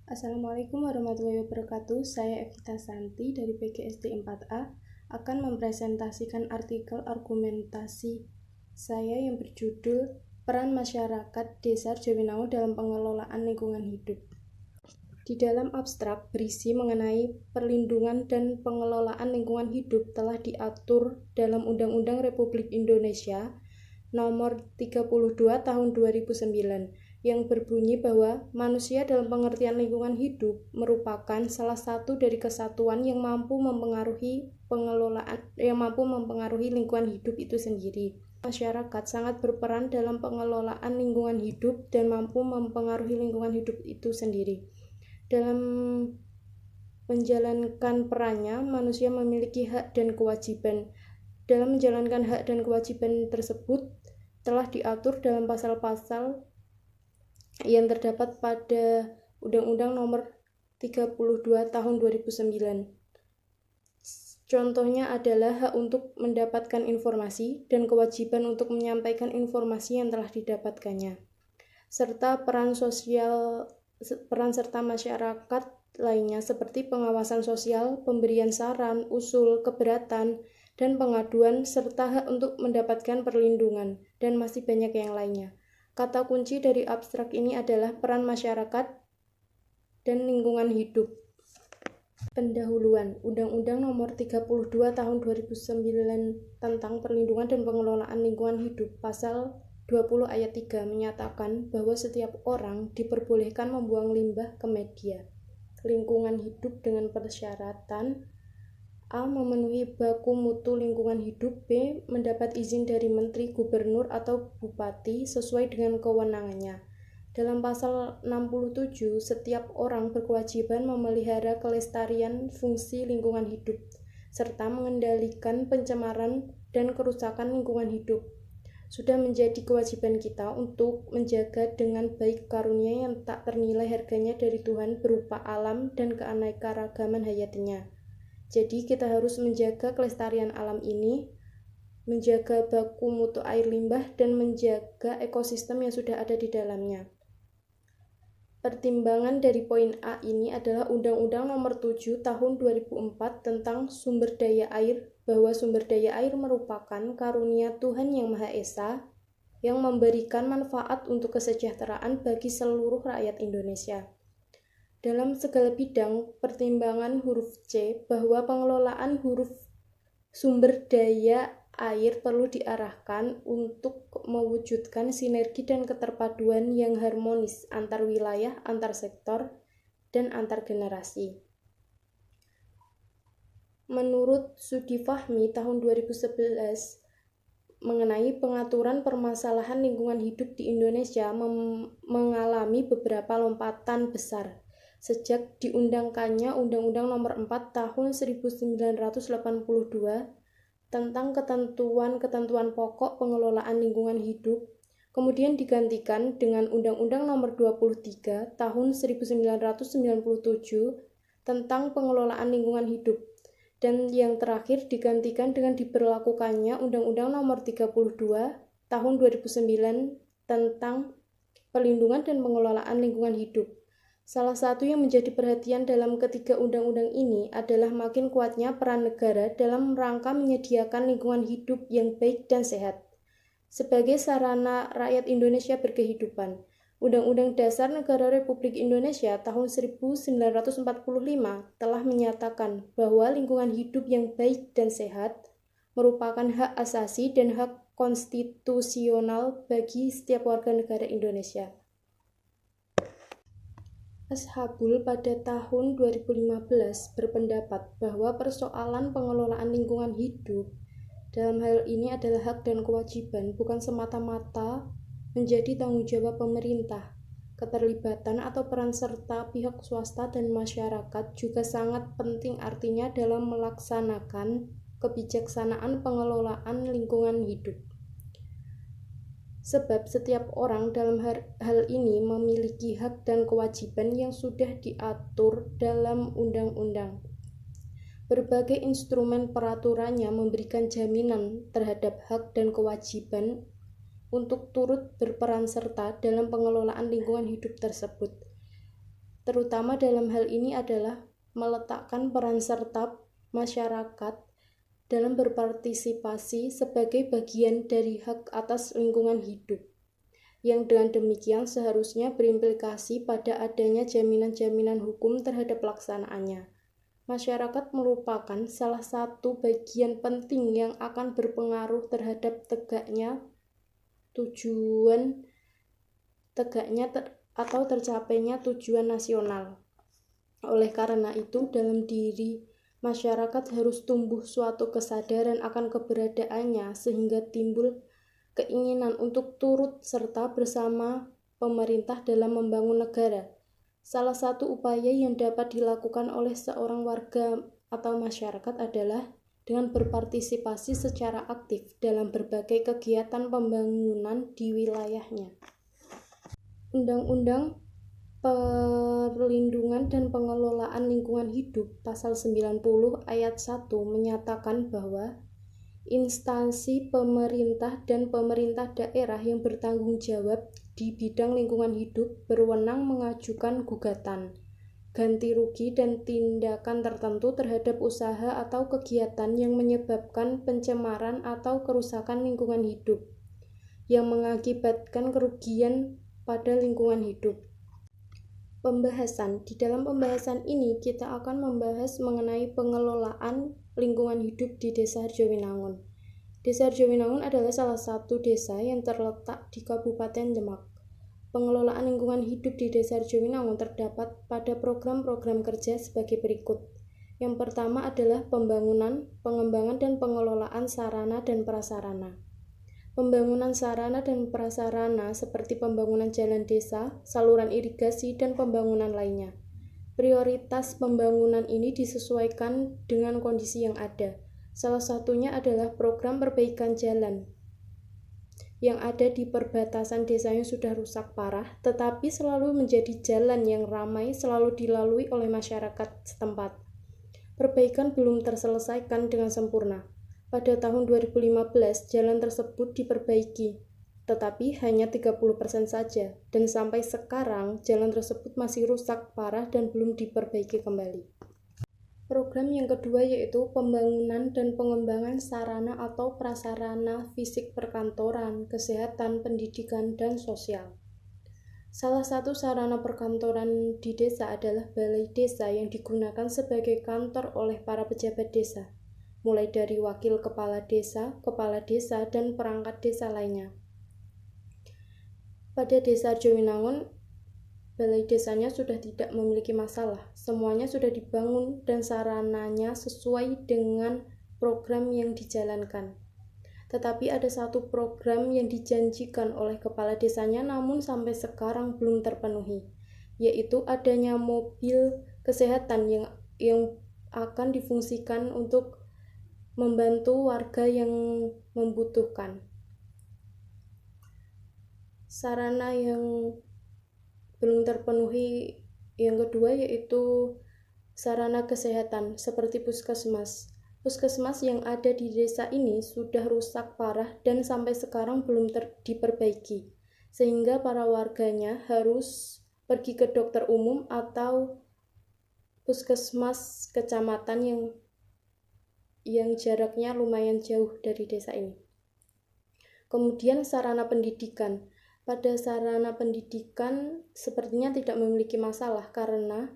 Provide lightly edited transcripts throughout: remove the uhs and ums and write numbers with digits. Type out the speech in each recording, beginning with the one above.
Assalamualaikum warahmatullahi wabarakatuh. Saya Evita Santi dari PGSD 4A akan mempresentasikan artikel argumentasi saya yang berjudul Peran Masyarakat Desa Jawinangun dalam Pengelolaan Lingkungan Hidup. Di dalam abstrak berisi mengenai perlindungan dan pengelolaan lingkungan hidup telah diatur dalam Undang-Undang Republik Indonesia Nomor 32 Tahun 2009 yang berbunyi bahwa manusia dalam pengertian lingkungan hidup merupakan salah satu dari kesatuan yang mampu mempengaruhi lingkungan hidup itu sendiri. Masyarakat sangat berperan dalam pengelolaan lingkungan hidup dan mampu mempengaruhi lingkungan hidup itu sendiri. Dalam menjalankan perannya, manusia memiliki hak dan kewajiban. Dalam menjalankan hak dan kewajiban tersebut telah diatur dalam pasal-pasal yang terdapat pada Undang-Undang Nomor 32 Tahun 2009. Contohnya adalah hak untuk mendapatkan informasi dan kewajiban untuk menyampaikan informasi yang telah didapatkannya, serta peran serta masyarakat lainnya seperti pengawasan sosial, pemberian saran, usul, keberatan, dan pengaduan, serta hak untuk mendapatkan perlindungan, dan masih banyak yang lainnya. Kata kunci dari abstrak ini adalah peran masyarakat dan lingkungan hidup. Pendahuluan. Undang-Undang Nomor 32 Tahun 2009 tentang Perlindungan dan Pengelolaan Lingkungan Hidup, Pasal 20 ayat 3 menyatakan bahwa setiap orang diperbolehkan membuang limbah ke media lingkungan hidup dengan persyaratan A. Memenuhi baku mutu lingkungan hidup, B. Mendapat izin dari menteri, gubernur, atau bupati sesuai dengan kewenangannya. Dalam pasal 67, setiap orang berkewajiban memelihara kelestarian fungsi lingkungan hidup, serta mengendalikan pencemaran dan kerusakan lingkungan hidup. Sudah menjadi kewajiban kita untuk menjaga dengan baik karunia yang tak ternilai harganya dari Tuhan berupa alam dan keanekaragaman hayatinya. Jadi kita harus menjaga kelestarian alam ini, menjaga baku mutu air limbah, dan menjaga ekosistem yang sudah ada di dalamnya. Pertimbangan dari poin A ini adalah Undang-Undang Nomor 7 Tahun 2004 tentang sumber daya air, bahwa sumber daya air merupakan karunia Tuhan Yang Maha Esa yang memberikan manfaat untuk kesejahteraan bagi seluruh rakyat Indonesia. Dalam segala bidang, pertimbangan huruf C bahwa pengelolaan sumber daya air perlu diarahkan untuk mewujudkan sinergi dan keterpaduan yang harmonis antar wilayah, antar sektor, dan antar generasi. Menurut Studi Fahmi tahun 2011 mengenai pengaturan permasalahan lingkungan hidup di Indonesia mengalami beberapa lompatan besar sejak diundangkannya Undang-Undang Nomor 4 Tahun 1982 tentang ketentuan-ketentuan pokok pengelolaan lingkungan hidup, kemudian digantikan dengan Undang-Undang Nomor 23 Tahun 1997 tentang pengelolaan lingkungan hidup, dan yang terakhir digantikan dengan diberlakukannya Undang-Undang Nomor 32 Tahun 2009 tentang Perlindungan dan Pengelolaan Lingkungan Hidup. Salah satu yang menjadi perhatian dalam ketiga undang-undang ini adalah makin kuatnya peran negara dalam rangka menyediakan lingkungan hidup yang baik dan sehat sebagai sarana rakyat Indonesia berkehidupan. Undang-Undang Dasar Negara Republik Indonesia tahun 1945 telah menyatakan bahwa lingkungan hidup yang baik dan sehat merupakan hak asasi dan hak konstitusional bagi setiap warga negara Indonesia. Ashabul pada tahun 2015 berpendapat bahwa persoalan pengelolaan lingkungan hidup dalam hal ini adalah hak dan kewajiban, bukan semata-mata menjadi tanggung jawab pemerintah. Keterlibatan atau peran serta pihak swasta dan masyarakat juga sangat penting artinya dalam melaksanakan kebijaksanaan pengelolaan lingkungan hidup. Sebab setiap orang dalam hal ini memiliki hak dan kewajiban yang sudah diatur dalam undang-undang. Berbagai instrumen peraturannya memberikan jaminan terhadap hak dan kewajiban untuk turut berperan serta dalam pengelolaan lingkungan hidup tersebut. terutama dalam hal ini adalah meletakkan peran serta masyarakat dalam berpartisipasi sebagai bagian dari hak atas lingkungan hidup, yang dengan demikian seharusnya berimplikasi pada adanya jaminan-jaminan hukum terhadap pelaksanaannya. Masyarakat merupakan salah satu bagian penting yang akan berpengaruh terhadap tercapainya tujuan nasional. Oleh karena itu, dalam diri masyarakat harus tumbuh suatu kesadaran akan keberadaannya sehingga timbul keinginan untuk turut serta bersama pemerintah dalam membangun negara. Salah satu upaya yang dapat dilakukan oleh seorang warga atau masyarakat adalah dengan berpartisipasi secara aktif dalam berbagai kegiatan pembangunan di wilayahnya. Undang-Undang Perlindungan dan Pengelolaan Lingkungan Hidup Pasal 90 Ayat 1 menyatakan bahwa instansi pemerintah dan pemerintah daerah yang bertanggung jawab di bidang lingkungan hidup berwenang mengajukan gugatan, ganti rugi dan tindakan tertentu terhadap usaha atau kegiatan yang menyebabkan pencemaran atau kerusakan lingkungan hidup yang mengakibatkan kerugian pada lingkungan hidup. Di dalam pembahasan ini kita akan membahas mengenai pengelolaan lingkungan hidup di Desa Harjowinangun. Desa Harjowinangun adalah salah satu desa yang terletak di Kabupaten Demak. Pengelolaan lingkungan hidup di Desa Harjowinangun terdapat pada program-program kerja sebagai berikut. Yang pertama adalah pembangunan, pengembangan dan pengelolaan sarana dan prasarana. Pembangunan sarana dan prasarana seperti pembangunan jalan desa, saluran irigasi, dan pembangunan lainnya. Prioritas pembangunan ini disesuaikan dengan kondisi yang ada. Salah satunya adalah program perbaikan jalan yang ada di perbatasan desa yang sudah rusak parah, tetapi selalu menjadi jalan yang ramai selalu dilalui oleh masyarakat setempat. Perbaikan belum terselesaikan dengan sempurna. Pada tahun 2015, jalan tersebut diperbaiki, tetapi hanya 30% saja, dan sampai sekarang jalan tersebut masih rusak parah dan belum diperbaiki kembali. Program yang kedua yaitu pembangunan dan pengembangan sarana atau prasarana fisik perkantoran, kesehatan, pendidikan, dan sosial. Salah satu sarana perkantoran di desa adalah balai desa yang digunakan sebagai kantor oleh para pejabat desa, mulai dari wakil kepala desa, dan perangkat desa lainnya. Pada Desa Harjowinangun, balai desanya sudah tidak memiliki masalah. Semuanya sudah dibangun dan sarananya sesuai dengan program yang dijalankan. Tetapi ada satu program yang dijanjikan oleh kepala desanya namun sampai sekarang belum terpenuhi, yaitu adanya mobil kesehatan yang akan difungsikan untuk membantu warga yang membutuhkan. Sarana yang belum terpenuhi yang kedua yaitu sarana kesehatan seperti puskesmas. Puskesmas yang ada di desa ini sudah rusak parah dan sampai sekarang belum diperbaiki, sehingga para warganya harus pergi ke dokter umum atau puskesmas kecamatan yang jaraknya lumayan jauh dari desa ini. Kemudian sarana pendidikan. Pada sarana pendidikan sepertinya tidak memiliki masalah karena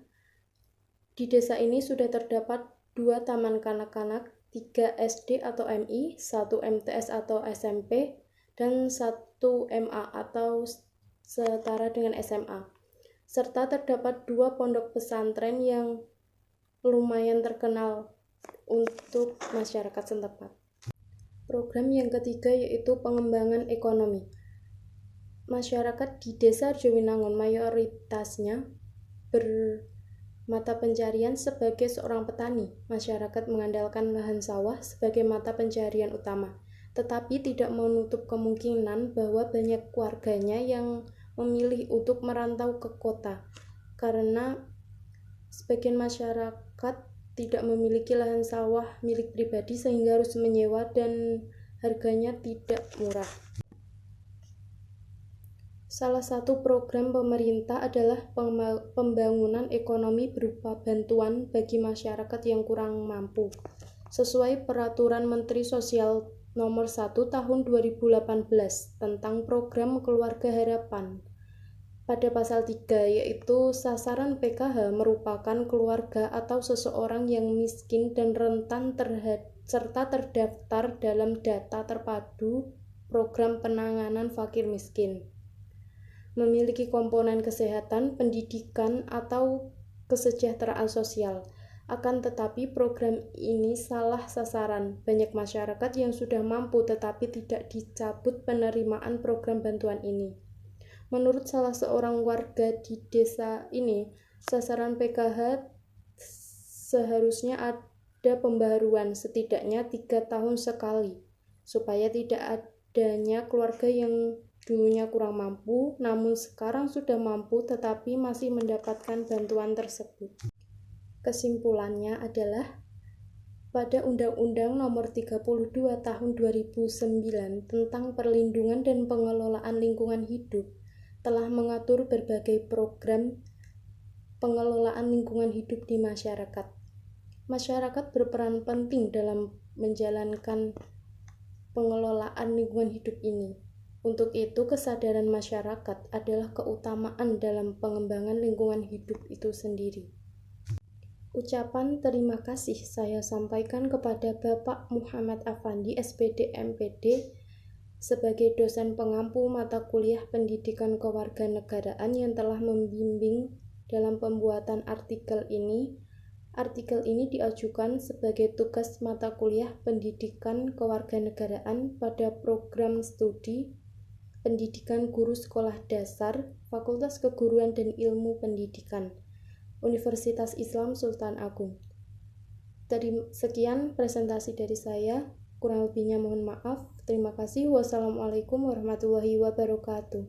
di desa ini sudah terdapat 2 taman kanak-kanak, 3 SD atau MI, 1 MTS atau SMP, dan 1 MA atau setara dengan SMA. Serta terdapat 2 pondok pesantren yang lumayan terkenal untuk masyarakat setempat. Program yang ketiga yaitu pengembangan ekonomi. Masyarakat di Desa Harjowinangun mayoritasnya bermata pencarian sebagai seorang petani. Masyarakat mengandalkan lahan sawah sebagai mata pencarian utama, tetapi tidak menutup kemungkinan bahwa banyak warganya yang memilih untuk merantau ke kota karena sebagian masyarakat tidak memiliki lahan sawah milik pribadi sehingga harus menyewa dan harganya tidak murah. Salah satu program pemerintah adalah pembangunan ekonomi berupa bantuan bagi masyarakat yang kurang mampu. Sesuai Peraturan Menteri Sosial Nomor 1 Tahun 2018 tentang Program Keluarga Harapan. Pada pasal 3, yaitu sasaran PKH merupakan keluarga atau seseorang yang miskin dan rentan serta terdaftar dalam data terpadu program penanganan fakir miskin. Memiliki komponen kesehatan, pendidikan, atau kesejahteraan sosial. Akan tetapi program ini salah sasaran. Banyak masyarakat yang sudah mampu tetapi tidak dicabut penerimaan program bantuan ini. Menurut salah seorang warga di desa ini, sasaran PKH seharusnya ada pembaharuan setidaknya 3 tahun sekali, supaya tidak adanya keluarga yang dulunya kurang mampu, namun sekarang sudah mampu tetapi masih mendapatkan bantuan tersebut. Kesimpulannya adalah, pada Undang-Undang Nomor 32 Tahun 2009 tentang Perlindungan dan Pengelolaan Lingkungan Hidup telah mengatur berbagai program pengelolaan lingkungan hidup di masyarakat. Masyarakat berperan penting dalam menjalankan pengelolaan lingkungan hidup ini. Untuk itu, kesadaran masyarakat adalah keutamaan dalam pengembangan lingkungan hidup itu sendiri. Ucapan terima kasih saya sampaikan kepada Bapak Muhammad Afandi, SPD MPD, sebagai dosen pengampu mata kuliah Pendidikan Kewarganegaraan yang telah membimbing dalam pembuatan artikel ini. Artikel ini diajukan sebagai tugas mata kuliah Pendidikan Kewarganegaraan pada program studi Pendidikan Guru Sekolah Dasar, Fakultas Keguruan dan Ilmu Pendidikan, Universitas Islam Sultan Agung. Sekian presentasi dari saya, kurang lebihnya mohon maaf. Terima kasih. Wassalamualaikum warahmatullahi wabarakatuh.